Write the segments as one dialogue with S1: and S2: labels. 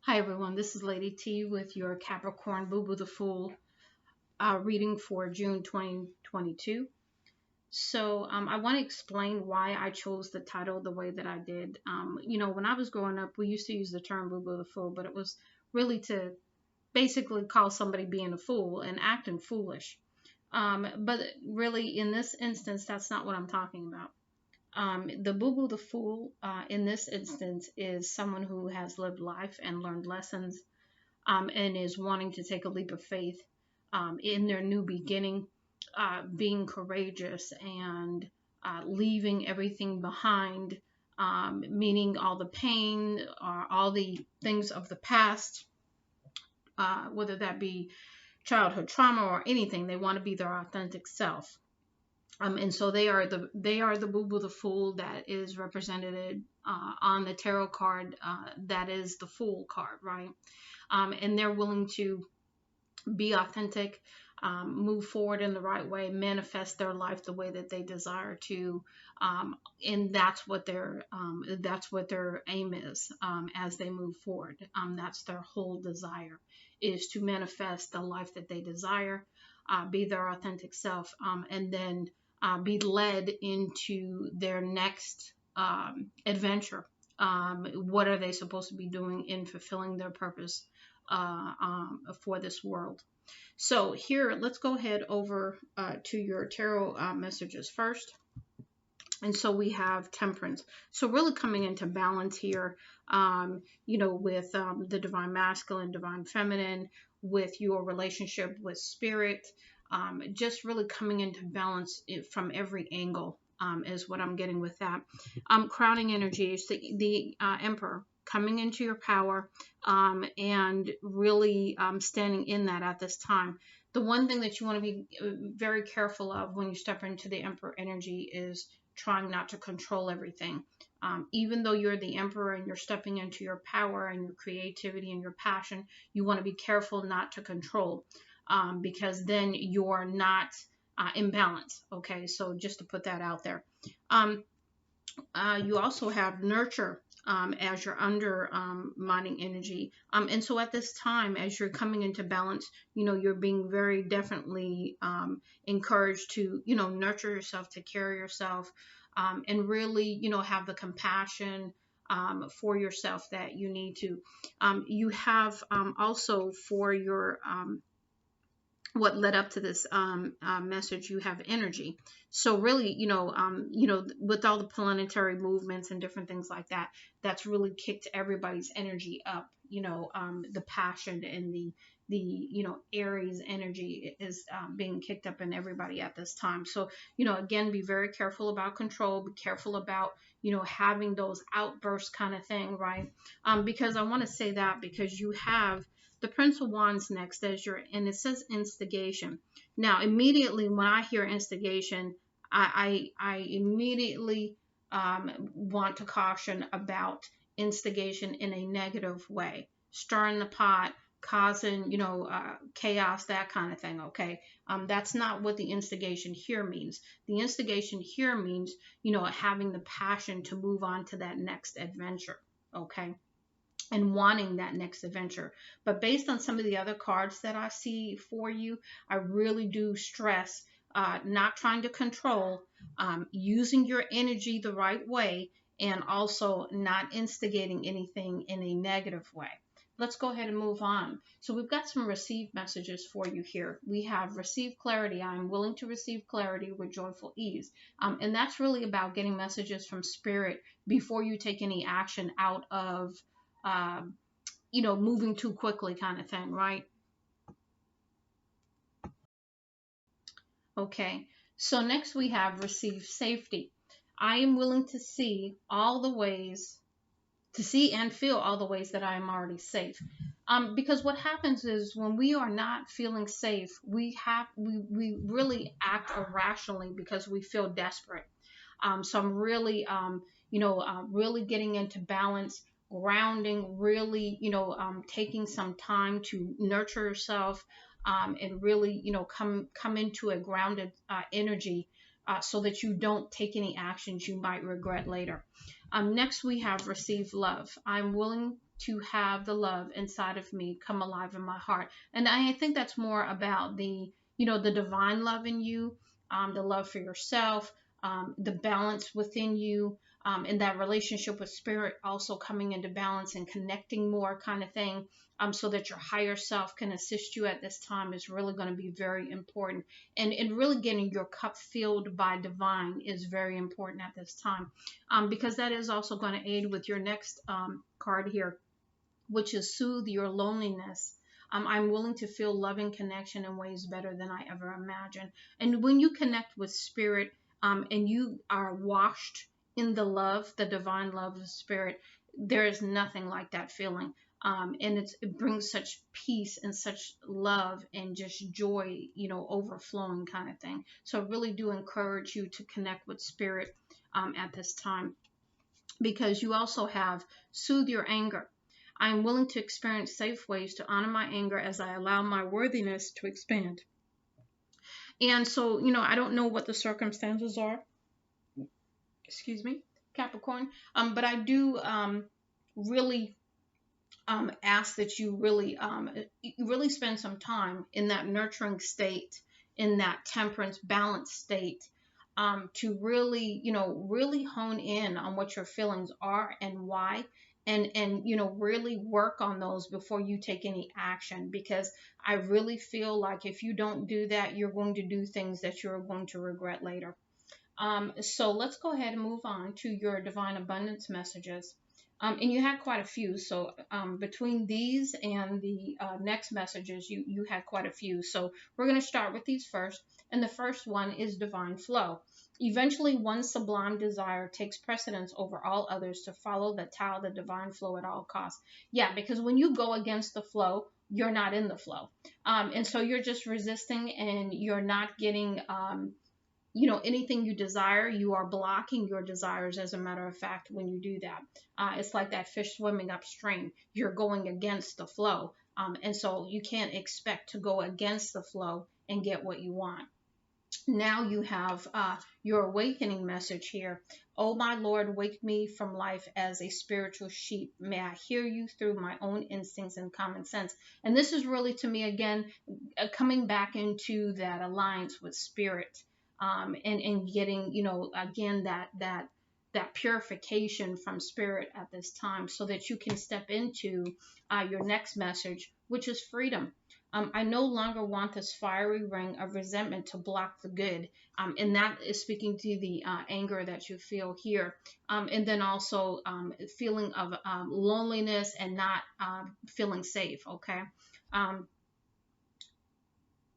S1: Hi everyone, this is Lady T with your Capricorn Boo Boo the Fool reading for June 2022. I want to explain why I chose the title the way that I did. When I was growing up, we used to use the term Boo Boo the Fool, but it was really to basically call somebody being a fool and acting foolish. But really, in this instance, that's not what I'm talking about. The Boo Boo the Fool in this instance is someone who has lived life and learned lessons and is wanting to take a leap of faith in their new beginning, being courageous and leaving everything behind, meaning all the pain or all the things of the past, whether that be childhood trauma or anything. They want to be their authentic self. And so they are the Boo Boo the Fool that is represented on the tarot card. That is the Fool card, right? And they're willing to be authentic, move forward in the right way, manifest their life the way that they desire to, and that's what their aim is as they move forward. That's their whole desire, is to manifest the life that they desire, be their authentic self, and then be led into their next adventure. What are they supposed to be doing in fulfilling their purpose for this world? So here, let's go ahead over to your tarot messages first. And so we have Temperance. So really coming into balance here, with the Divine Masculine, Divine Feminine, with your relationship with Spirit, just really coming into balance from every angle is what I'm getting with that. Crowning energy is the Emperor, coming into your power and really standing in that at this time. The one thing that you want to be very careful of when you step into the Emperor energy is trying not to control everything. Even though you're the Emperor and you're stepping into your power and your creativity and your passion, you want to be careful not to control, because then you're not in balance. Okay, so just to put that out there. You also have Nurture as your undermining energy. And so at this time, as you're coming into balance, you're being very definitely encouraged to, nurture yourself, to care yourself, and really, have the compassion for yourself that you need to. You have also for your what led up to this message, you have energy. So really, with all the planetary movements and different things like that, that's really kicked everybody's energy up. The passion and the Aries energy is being kicked up in everybody at this time. So, again, be very careful about control. Be careful about, having those outbursts kind of thing, right? Because I want to say that because you have the Prince of Wands next as and it says instigation. Now, immediately when I hear instigation, I immediately want to caution about instigation in a negative way, stirring the pot, causing, chaos, that kind of thing. Okay. That's not what the instigation here means. The instigation here means, having the passion to move on to that next adventure. Okay. And wanting that next adventure. But based on some of the other cards that I see for you, I really do stress not trying to control, using your energy the right way, and also not instigating anything in a negative way. Let's go ahead and move on. So we've got some received messages for you here. We have received clarity. I am willing to receive clarity with joyful ease. And that's really about getting messages from Spirit before you take any action out of moving too quickly kind of thing, right? Okay, so next we have receive safety. I am willing to see and feel all the ways that I am already safe. Because what happens is when we are not feeling safe, we really act irrationally because we feel desperate. So I'm really, really getting into balance, grounding, really, taking some time to nurture yourself, and really, come into a grounded energy, so that you don't take any actions you might regret later. Next, we have receive love. I'm willing to have the love inside of me come alive in my heart. And I think that's more about the, the divine love in you, the love for yourself, the balance within you, and that relationship with spirit also coming into balance and connecting more kind of thing, so that your higher self can assist you at this time is really going to be very important. And really getting your cup filled by divine is very important at this time, because that is also going to aid with your next card here, which is soothe your loneliness. I'm willing to feel loving connection in ways better than I ever imagined. And when you connect with spirit, and you are washed in the love, the divine love of spirit, there is nothing like that feeling. And it brings such peace and such love and just joy, overflowing kind of thing. So I really do encourage you to connect with spirit at this time, because you also have soothe your anger. I am willing to experience safe ways to honor my anger as I allow my worthiness to expand. And so, I don't know what the circumstances are, excuse me, Capricorn, but I do really ask that you really spend some time in that nurturing state, in that temperance balanced state, to really, really hone in on what your feelings are and why, and really work on those before you take any action, because I really feel like if you don't do that, you're going to do things that you're going to regret later. So let's go ahead and move on to your divine abundance messages. And you had quite a few. So between these and the next messages, you had quite a few. So we're going to start with these first. And the first one is divine flow. Eventually, one sublime desire takes precedence over all others to follow the Tao, the divine flow at all costs. Yeah, because when you go against the flow, you're not in the flow. And so you're just resisting, and you're not getting anything you desire. You are blocking your desires, as a matter of fact, when you do that. It's like that fish swimming upstream. You're going against the flow. And so you can't expect to go against the flow and get what you want. Now you have your awakening message here. Oh, my Lord, wake me from life as a spiritual sheep. May I hear you through my own instincts and common sense. And this is really, to me, again, coming back into that alliance with spirit, and getting, again, that purification from spirit at this time, so that you can step into your next message, which is freedom. I no longer want this fiery ring of resentment to block the good. And that is speaking to the anger that you feel here. And then also feeling of loneliness and not feeling safe, okay?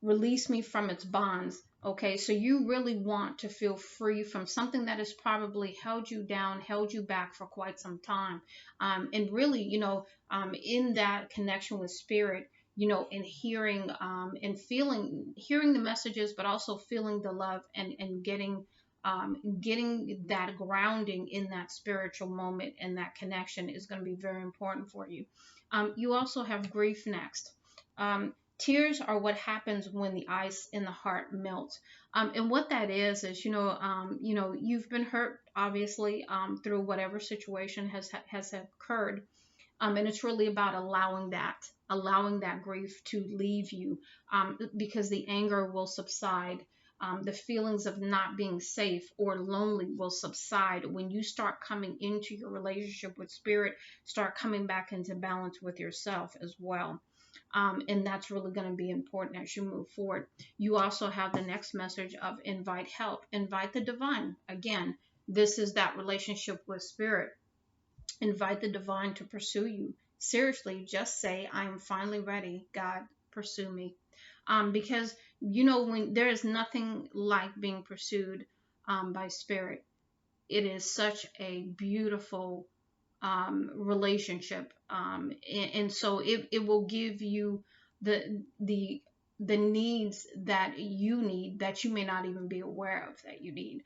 S1: Release me from its bonds. Okay, so you really want to feel free from something that has probably held you down, held you back for quite some time. And really, in that connection with spirit, and hearing and feeling, hearing the messages, but also feeling the love, and getting that grounding in that spiritual moment, and that connection is going to be very important for you. You also have grief next. Tears are what happens when the ice in the heart melts. And what that is, you've been hurt, obviously, through whatever situation has occurred. And it's really about allowing that grief to leave you, because the anger will subside. The feelings of not being safe or lonely will subside when you start coming into your relationship with spirit, start coming back into balance with yourself as well. And that's really going to be important as you move forward. You also have the next message of invite help, invite the divine. Again, this is that relationship with spirit. Invite the divine to pursue you. Seriously, just say, I am finally ready. God, pursue me. Because, when there is nothing like being pursued by spirit. It is such a beautiful relationship, and so it will give you the needs that you need, that you may not even be aware of that you need.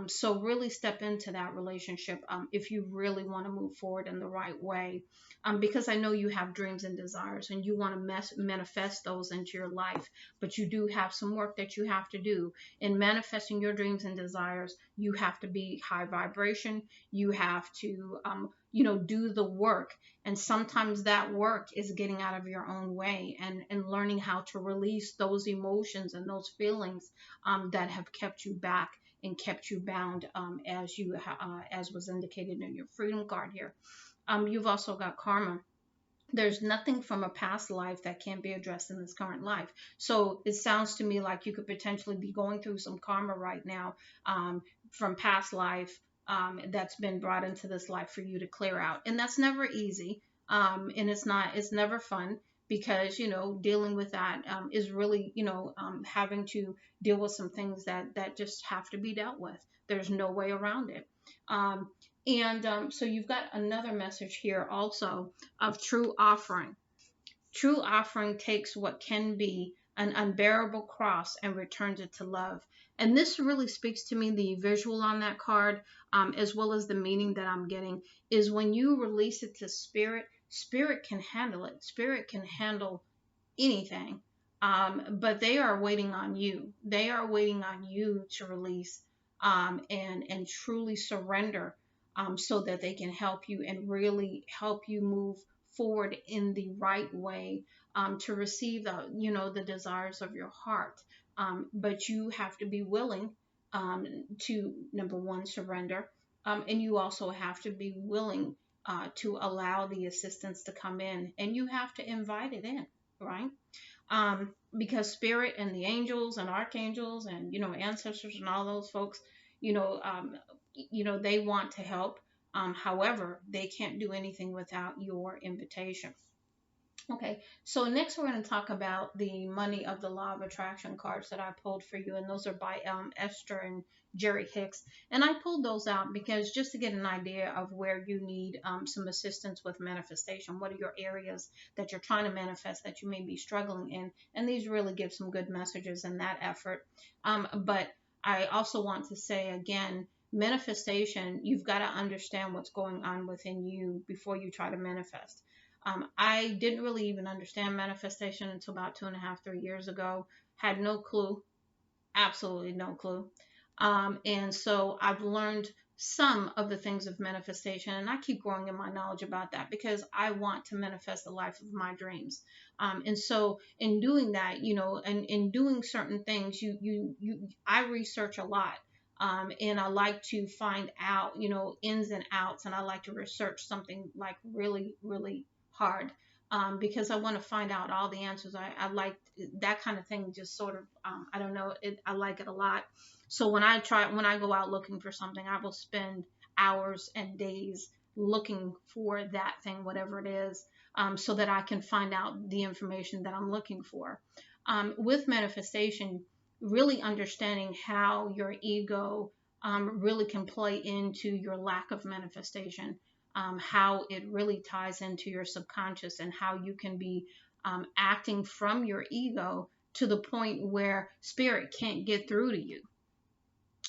S1: So really step into that relationship, if you really want to move forward in the right way, because I know you have dreams and desires, and you want to manifest those into your life, but you do have some work that you have to do in manifesting your dreams and desires. You have to be high vibration. You have to do the work. And sometimes that work is getting out of your own way, and learning how to release those emotions and those feelings that have kept you back and kept you bound, as was indicated in your freedom card here. You've also got karma. There's nothing from a past life that can't be addressed in this current life. So it sounds to me like you could potentially be going through some karma right now, from past life, that's been brought into this life for you to clear out. And that's never easy. And it's never fun, because, dealing with that, is really, having to deal with some things that just have to be dealt with. There's no way around it. Um, and so you've got another message here also of true offering. True offering takes what can be an unbearable cross and returns it to love. And this really speaks to me, the visual on that card, as well as the meaning that I'm getting, is when you release it to spirit, spirit can handle it. Spirit can handle anything. But they are waiting on you. They are waiting on you to release, and truly surrender, so that they can help you and really help you move forward in the right way, to receive the desires of your heart. But you have to be willing, to, number one, surrender, and you also have to be willing, to allow the assistance to come in, and you have to invite it in, right? Because spirit and the angels and archangels and ancestors and all those folks, they want to help. However, they can't do anything without your invitation. Okay, so next we're going to talk about the money of the law of attraction cards that I pulled for you, and those are by Esther and Jerry Hicks. And I pulled those out because just to get an idea of where you need some assistance with manifestation. What are your areas that you're trying to manifest that you may be struggling in? And these really give some good messages in that effort. But I also want to say again, manifestation, you've got to understand what's going on within you before you try to manifest. I didn't really even understand manifestation until about 2.5, 3 years ago. Had no clue, absolutely no clue. And so I've learned some of the things of manifestation, and I keep growing in my knowledge about that because I want to manifest the life of my dreams. And so in doing that, and in doing certain things, I research a lot. And I like to find out, ins and outs, and I like to research something like really, really hard, because I want to find out all the answers. I like that kind of thing, just sort of, I don't know, I like it a lot. So when I go out looking for something, I will spend hours and days looking for that thing, whatever it is, so that I can find out the information that I'm looking for. With manifestation, really understanding how your ego really can play into your lack of manifestation. How it really ties into your subconscious, and how you can be acting from your ego to the point where spirit can't get through to you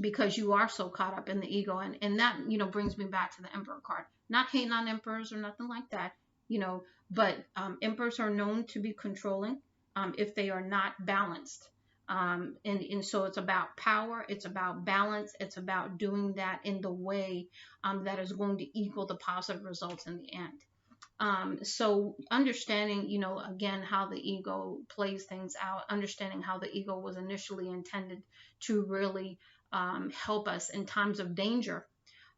S1: because you are so caught up in the ego. And that, brings me back to the Emperor card. Not hating on emperors or nothing like that, but emperors are known to be controlling if they are not balanced. And so it's about power, it's about balance, it's about doing that in the way that is going to equal the positive results in the end. So understanding, again, how the ego plays things out, understanding how the ego was initially intended to really help us in times of danger.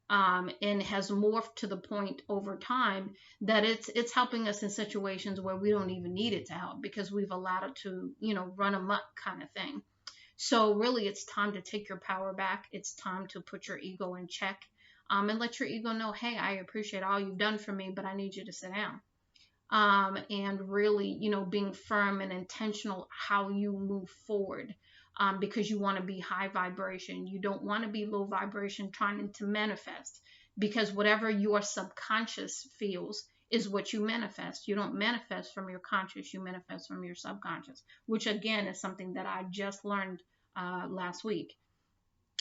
S1: And has morphed to the point over time that it's helping us in situations where we don't even need it to help because we've allowed it to, run amok kind of thing. So really, it's time to take your power back. It's time to put your ego in check, and let your ego know, hey, I appreciate all you've done for me, but I need you to sit down. And really, being firm and intentional how you move forward. Because you want to be high vibration. You don't want to be low vibration trying to manifest, because whatever your subconscious feels is what you manifest. You don't manifest from your conscious, you manifest from your subconscious, which again is something that I just learned last week.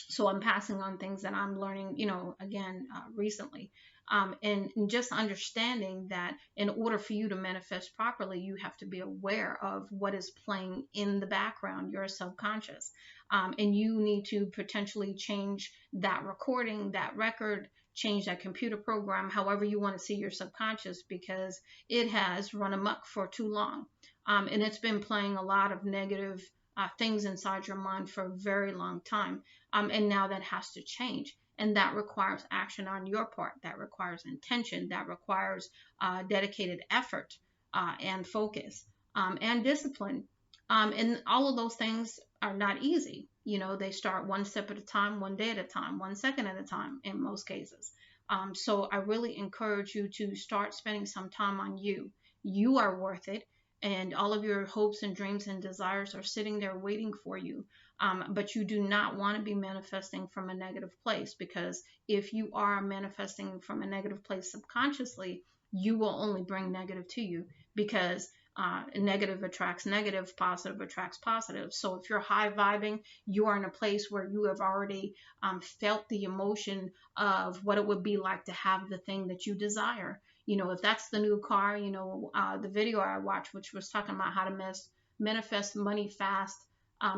S1: So I'm passing on things that I'm learning, again, recently. And just understanding that in order for you to manifest properly, you have to be aware of what is playing in the background, your subconscious. And you need to potentially change that recording, that record, change that computer program, however you want to see your subconscious, because it has run amok for too long. And it's been playing a lot of negative things inside your mind for a very long time. And now that has to change. And that requires action on your part. That requires intention. That requires dedicated effort and focus and discipline. And all of those things are not easy. You know, they start one step at a time, one day at a time, 1 second at a time in most cases. So I really encourage you to start spending some time on you. You are worth it, and all of your hopes and dreams and desires are sitting there waiting for you. But you do not want to be manifesting from a negative place, because if you are manifesting from a negative place subconsciously, you will only bring negative to you, because negative attracts negative, positive attracts positive. So if you're high vibing, you are in a place where you have already felt the emotion of what it would be like to have the thing that you desire. You know, if that's the new car, you know, the video I watched, which was talking about how to manifest money fast.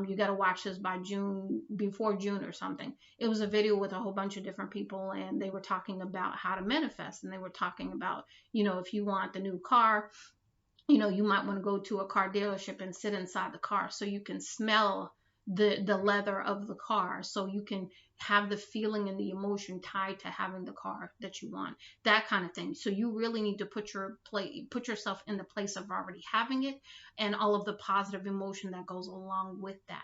S1: You got to watch this by June, before June or something. It was a video with a whole bunch of different people, and they were talking about how to manifest. And they were talking about, you know, if you want the new car, you know, you might want to go to a car dealership and sit inside the car so you can smell the leather of the car, so you can have the feeling and the emotion tied to having the car that you want, that kind of thing. So you really need to put yourself in the place of already having it, and all of the positive emotion that goes along with that.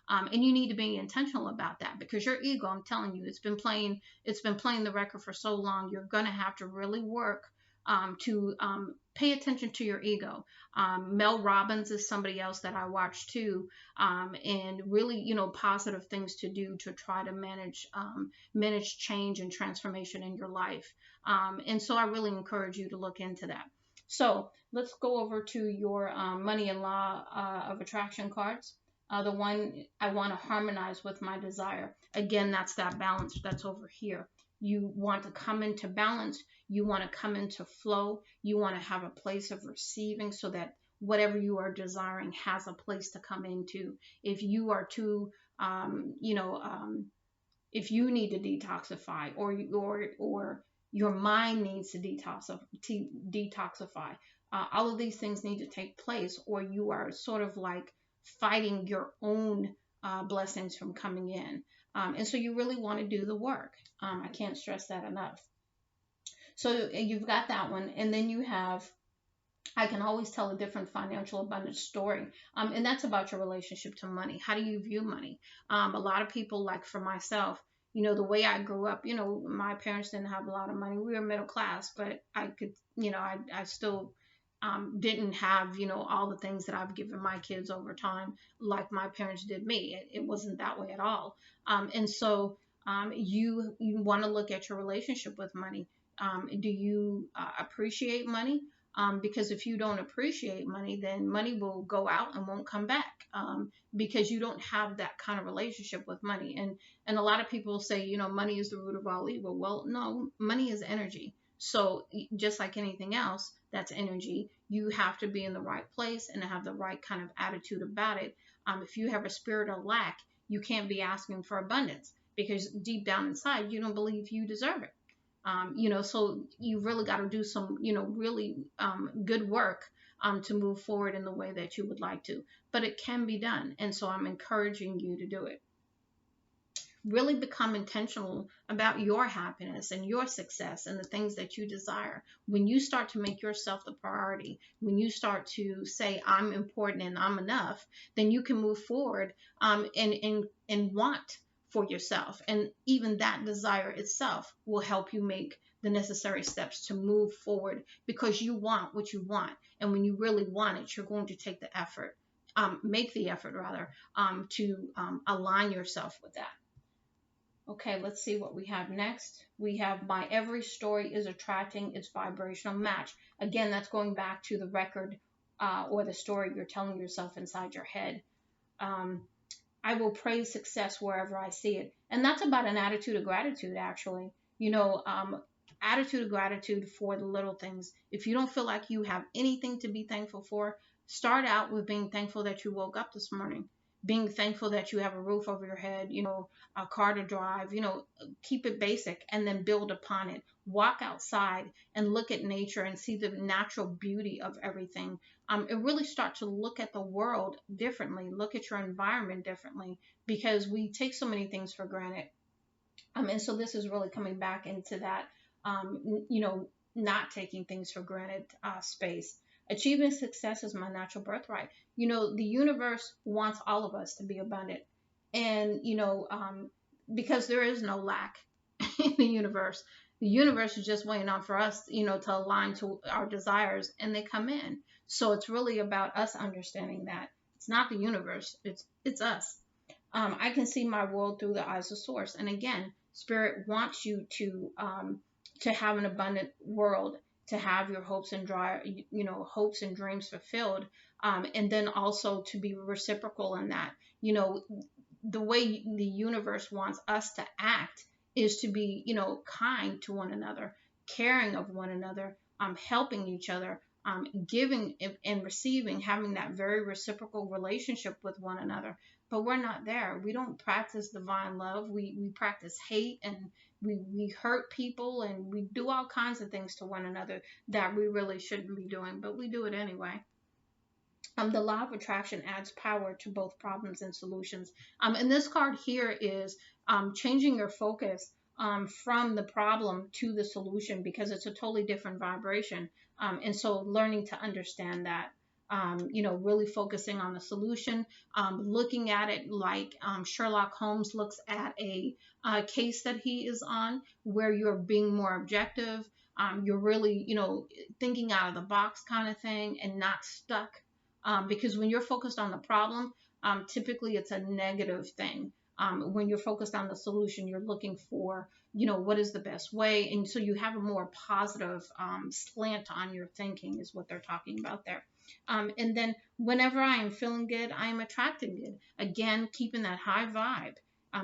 S1: And you need to be intentional about that, because your ego, I'm telling you, it's been playing the record for so long. You're gonna have to really work to pay attention to your ego. Mel Robbins is somebody else that I watch too, and really, you know, positive things to do to try to manage change and transformation in your life. And so I really encourage you to look into that. So let's go over to your money and law of attraction cards. The one I want to harmonize with my desire. Again, that's that balance that's over here. You want to come into balance. You want to come into flow. You want to have a place of receiving, so that whatever you are desiring has a place to come into. If you are too, if you need to detoxify, or your mind needs to detoxify, all of these things need to take place, or you are sort of like fighting your own blessings from coming in. And so you really want to do the work. I can't stress that enough. So you've got that one. And then you have, I can always tell a different financial abundance story. And that's about your relationship to money. How do you view money? A lot of people, like for myself, you know, the way I grew up, you know, my parents didn't have a lot of money. We were middle class, but I could, you know, I still didn't have, you know, all the things that I've given my kids over time, like my parents did me. It wasn't that way at all. And so you want to look at your relationship with money. Do you appreciate money? Because if you don't appreciate money, then money will go out and won't come back, because you don't have that kind of relationship with money. And a lot of people say, you know, money is the root of all evil. Well, no, money is energy. So just like anything else, that's energy. You have to be in the right place and have the right kind of attitude about it. If you have a spirit of lack, you can't be asking for abundance, because deep down inside, you don't believe you deserve it. You know, so you really got to do some, you know, really good work to move forward in the way that you would like to. But it can be done. And so I'm encouraging you to do it. Really become intentional about your happiness and your success and the things that you desire. When you start to make yourself the priority, when you start to say, I'm important and I'm enough, then you can move forward and want for yourself. And even that desire itself will help you make the necessary steps to move forward, because you want what you want. And when you really want it, you're going to take the effort, make the effort rather, to align yourself with that. Okay, let's see what we have next. We have my every story is attracting its vibrational match. Again, that's going back to the record or the story you're telling yourself inside your head. I will praise success wherever I see it. And that's about an attitude of gratitude, actually. You know, attitude of gratitude for the little things. If you don't feel like you have anything to be thankful for, start out with being thankful that you woke up this morning. being thankful that you have a roof over your head, a car to drive, keep it basic and then build upon it. Walk outside and look at nature and see the natural beauty of everything. It really start to look at the world differently, look at your environment differently, because we take so many things for granted. And so this is really coming back into that, not taking things for granted space. Achieving success is my natural birthright. The universe wants all of us to be abundant. And, because there is no lack in the universe. The universe is just waiting on for us, to align to our desires, and they come in. So it's really about us understanding that it's not the universe, it's us. I can see my world through the eyes of source. And again, spirit wants you to have an abundant world, to have your hopes and hopes and dreams fulfilled, and then also to be reciprocal in that. The way the universe wants us to act is to be, kind to one another, caring of one another, helping each other, giving and receiving, having that very reciprocal relationship with one another. But we're not there. We don't practice divine love. We practice hate, and we hurt people, and we do all kinds of things to one another that we really shouldn't be doing, but we do it anyway. The law of attraction adds power to both problems and solutions. And this card here is changing your focus from the problem to the solution, because it's a totally different vibration. And so learning to understand that, really focusing on the solution, looking at it like Sherlock Holmes looks at a case that he is on, where you're being more objective. You're really, thinking out of the box kind of thing, and not stuck. Because when you're focused on the problem, typically it's a negative thing. When you're focused on the solution, you're looking for, what is the best way. And so you have a more positive slant on your thinking, is what they're talking about there. And then whenever I am feeling good, I am attracting good. Again, keeping that high vibe,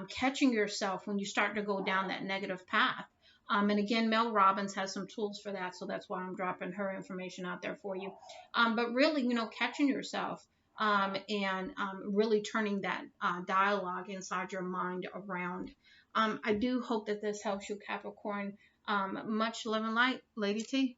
S1: catching yourself when you start to go down that negative path. And again, Mel Robbins has some tools for that, so that's why I'm dropping her information out there for you. But really, catching yourself, and really turning that dialogue inside your mind around. I do hope that this helps you, Capricorn. Much love and light, Lady T.